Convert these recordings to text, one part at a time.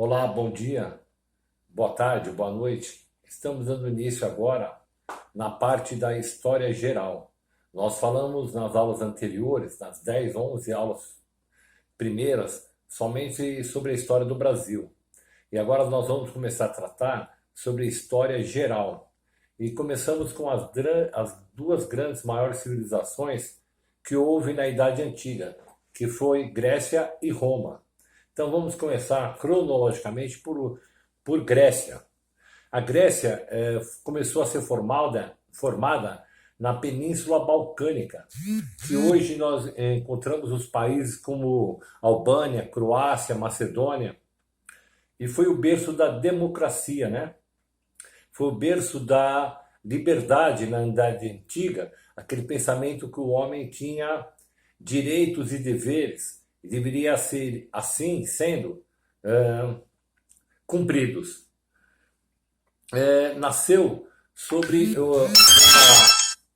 Olá, bom dia, boa tarde, boa noite. Estamos dando início agora na parte da história geral. Nós falamos nas aulas anteriores, nas 10, 11 aulas primeiras, somente sobre a história do Brasil. E agora nós vamos começar a tratar sobre a história geral. E começamos com as duas grandes maiores civilizações que houve na Idade Antiga, que foi Grécia e Roma. Então vamos começar cronologicamente por Grécia. A Grécia começou a ser formada na Península Balcânica, que hoje nós encontramos os países como Albânia, Croácia, Macedônia, e foi o berço da democracia, né? Foi o berço da liberdade na Idade Antiga, aquele pensamento que o homem tinha direitos e deveres, e deveria ser assim sendo cumpridos. Nasceu sobre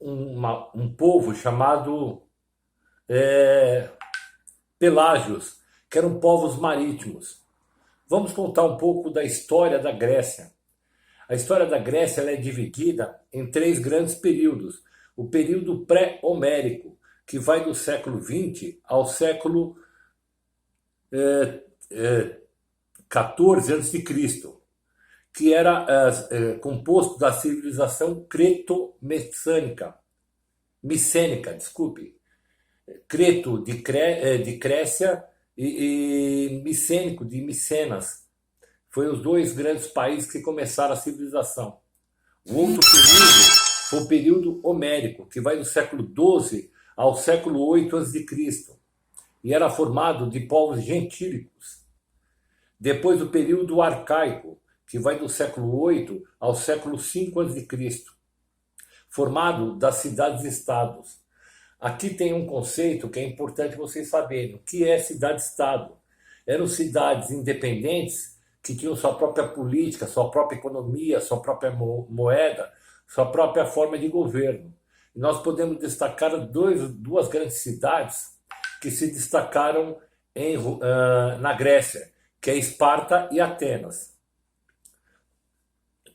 um povo chamado Pelágios, que eram povos marítimos. Vamos contar um pouco da história da Grécia. A história da Grécia ela é dividida em três grandes períodos. O período pré-homérico, que vai do século XX ao século 14 a.C., que era composto da civilização micênica, desculpe. Creto de Crécia e Micênico de Micenas. Foram os dois grandes países que começaram a civilização. O outro período foi o período homérico, que vai do século XII ao século 8 a.C., e era formado de povos gentílicos. Depois o período arcaico, que vai do século 8 ao século 5 a.C., formado das cidades-estados. Aqui tem um conceito que é importante vocês saberem. O que é cidade-estado? Eram cidades independentes que tinham sua própria política, sua própria economia, sua própria moeda, sua própria forma de governo. E nós podemos destacar duas grandes cidades que se destacaram na Grécia, que é Esparta e Atenas.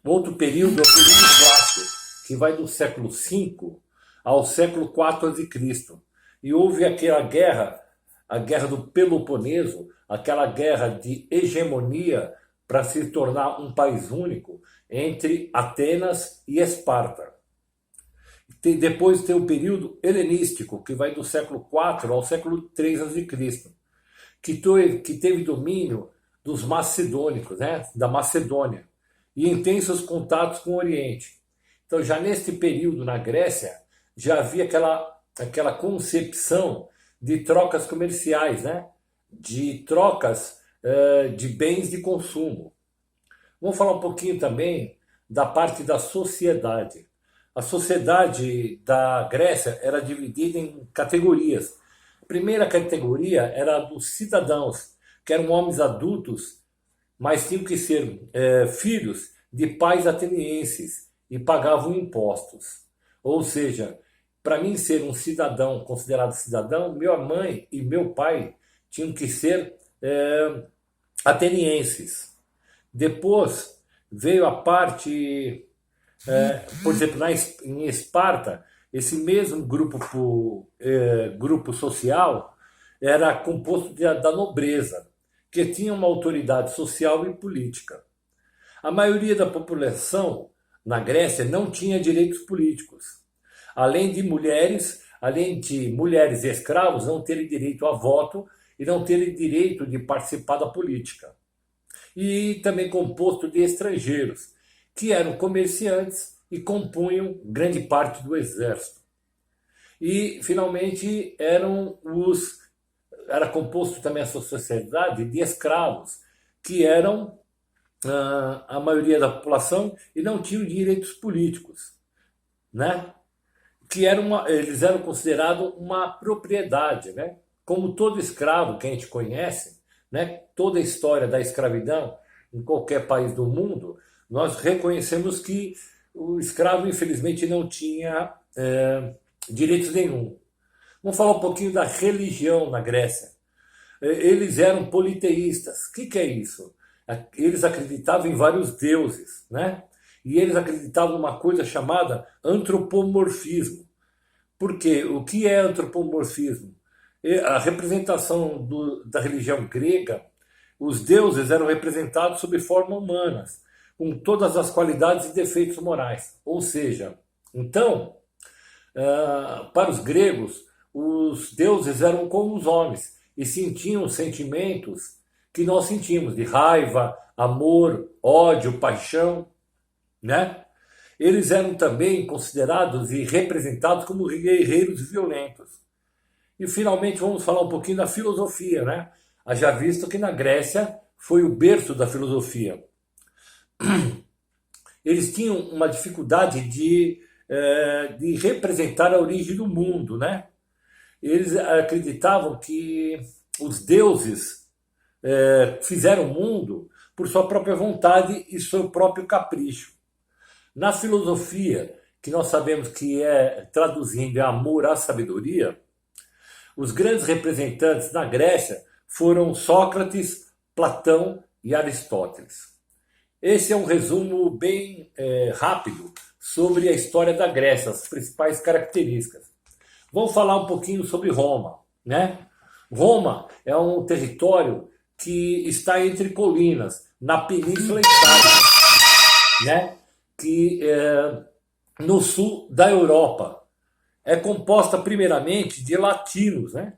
Outro período é o período clássico, que vai do século V ao século 4 a.C. E houve aquela guerra, a guerra do Peloponeso, aquela guerra de hegemonia para se tornar um país único entre Atenas e Esparta. Depois tem o período helenístico, que vai do século IV ao século 3 a.C., que teve domínio dos macedônicos, né, da Macedônia, e intensos contatos com o Oriente. Então, já neste período na Grécia, já havia aquela concepção de trocas comerciais, né, de trocas de bens de consumo. Vamos falar um pouquinho também da parte da sociedade. A sociedade da Grécia era dividida em categorias. A primeira categoria era a dos cidadãos, que eram homens adultos, mas tinham que ser filhos de pais atenienses e pagavam impostos. Ou seja, para mim ser um cidadão, considerado cidadão, minha mãe e meu pai tinham que ser atenienses. Depois veio a parte... por exemplo, em Esparta, esse mesmo grupo social era composto da nobreza, que tinha uma autoridade social e política. A maioria da população na Grécia não tinha direitos políticos. Além de mulheres e escravos não terem direito a voto e não terem direito de participar da política. E também composto de estrangeiros, que eram comerciantes e compunham grande parte do exército. E, finalmente, era composto também essa sociedade de escravos, que eram a maioria da população e não tinham direitos políticos, né? Eles eram considerados uma propriedade, né? Como todo escravo que a gente conhece, né? Toda a história da escravidão em qualquer país do mundo, nós reconhecemos que o escravo, infelizmente, não tinha direitos nenhum. Vamos falar um pouquinho da religião na Grécia. Eles eram politeístas. O que é isso? Eles acreditavam em vários deuses, né? E eles acreditavam numa coisa chamada antropomorfismo. Por quê? O que é antropomorfismo? A representação da religião grega, os deuses eram representados sob forma humanas, com todas as qualidades e defeitos morais. Ou seja, então, para os gregos, os deuses eram como os homens e sentiam sentimentos que nós sentimos, de raiva, amor, ódio, paixão, né? Eles eram também considerados e representados como guerreiros violentos. E finalmente vamos falar um pouquinho da filosofia, né? Haja visto que na Grécia foi o berço da filosofia. Eles tinham uma dificuldade de representar a origem do mundo, né? Eles acreditavam que os deuses fizeram o mundo por sua própria vontade e seu próprio capricho. Na filosofia, que nós sabemos que traduzindo, é amor à sabedoria, os grandes representantes na Grécia foram Sócrates, Platão e Aristóteles. Esse é um resumo bem rápido sobre a história da Grécia, as principais características. Vamos falar um pouquinho sobre Roma, né? Roma é um território que está entre colinas, na Península Itálica, né? Que no sul da Europa. É composta primeiramente de latinos, né?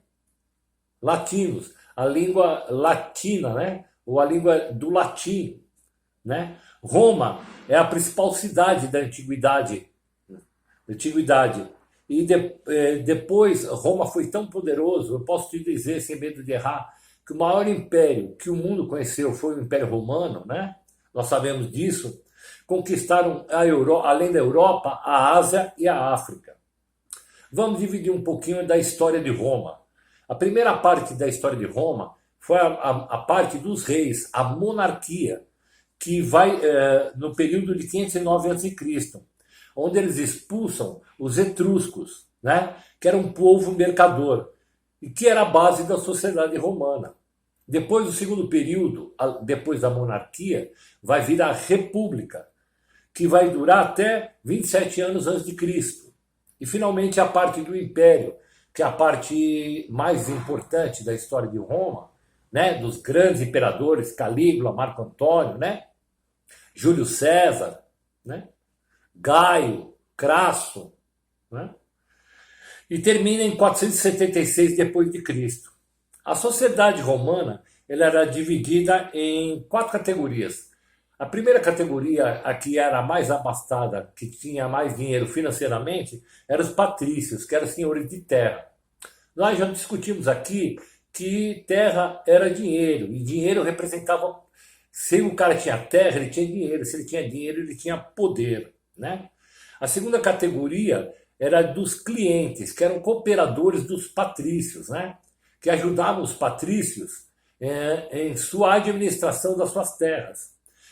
Latinos, a língua latina, né? Ou a língua do latim, né? Roma é a principal cidade da antiguidade. E depois Roma foi tão poderoso, eu posso te dizer, sem medo de errar, que o maior império que o mundo conheceu foi o Império Romano, né? Nós sabemos disso. Conquistaram além da Europa, a Ásia e a África. Vamos dividir um pouquinho da história de Roma. A primeira parte da história de Roma foi a parte dos reis, a monarquia, que vai no período de 509 a.C., onde eles expulsam os etruscos, né, que era um povo mercador, e que era a base da sociedade romana. Depois do segundo período, depois da monarquia, vai vir a república, que vai durar até 27 anos antes de Cristo. E finalmente a parte do império, que é a parte mais importante da história de Roma, né, dos grandes imperadores, Calígula, Marco Antônio, né, Júlio César, né, Gaio, Crasso, né, e termina em 476 depois de Cristo. A sociedade romana ela era dividida em 4 categorias. A primeira categoria, a que era a mais abastada, que tinha mais dinheiro financeiramente, eram os patrícios, que eram senhores de terra. Nós já discutimos aqui que terra era dinheiro, e dinheiro representava... Se o cara tinha terra, ele tinha dinheiro. Se ele tinha dinheiro, ele tinha poder, né? A segunda categoria era dos clientes, que eram cooperadores dos patrícios, né? Que ajudavam os patrícios em sua administração das suas terras.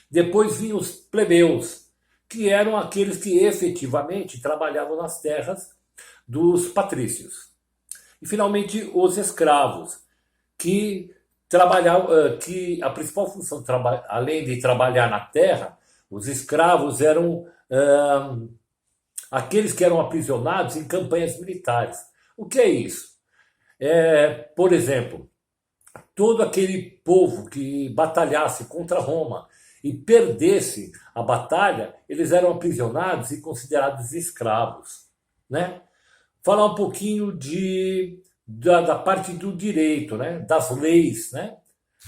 Depois vinham os plebeus, que eram aqueles que efetivamente trabalhavam nas terras dos patrícios. E finalmente os escravos, que que a principal função, além de trabalhar na terra, os escravos eram aqueles que eram aprisionados em campanhas militares. O que é isso? Por exemplo, todo aquele povo que batalhasse contra Roma e perdesse a batalha, eles eram aprisionados e considerados escravos, né? Falar um pouquinho da parte do direito, né? Das leis, né?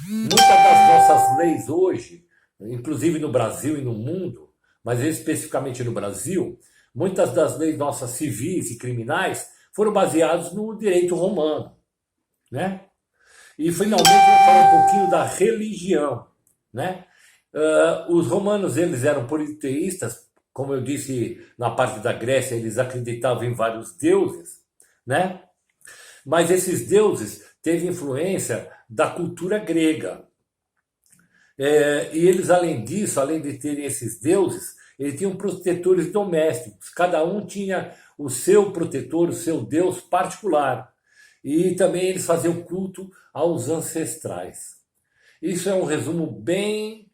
Muitas das nossas leis hoje, inclusive no Brasil e no mundo, mas especificamente no Brasil, muitas das leis nossas civis e criminais foram baseadas no direito romano, né? E finalmente vamos falar um pouquinho da religião, né? Os romanos eles eram politeístas, como eu disse na parte da Grécia, eles acreditavam em vários deuses, né? Mas esses deuses teve influência da cultura grega. E eles, além disso, além de terem esses deuses, eles tinham protetores domésticos. Cada um tinha o seu protetor, o seu deus particular. E também eles faziam culto aos ancestrais. Isso é um resumo bem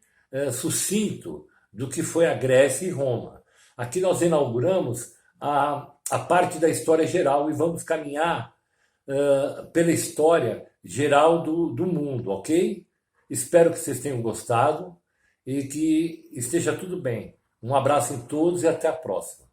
sucinto do que foi a Grécia e Roma. Aqui nós inauguramos a parte da história geral e vamos caminhar pela história geral do mundo, ok? Espero que vocês tenham gostado e que esteja tudo bem. Um abraço em todos e até a próxima.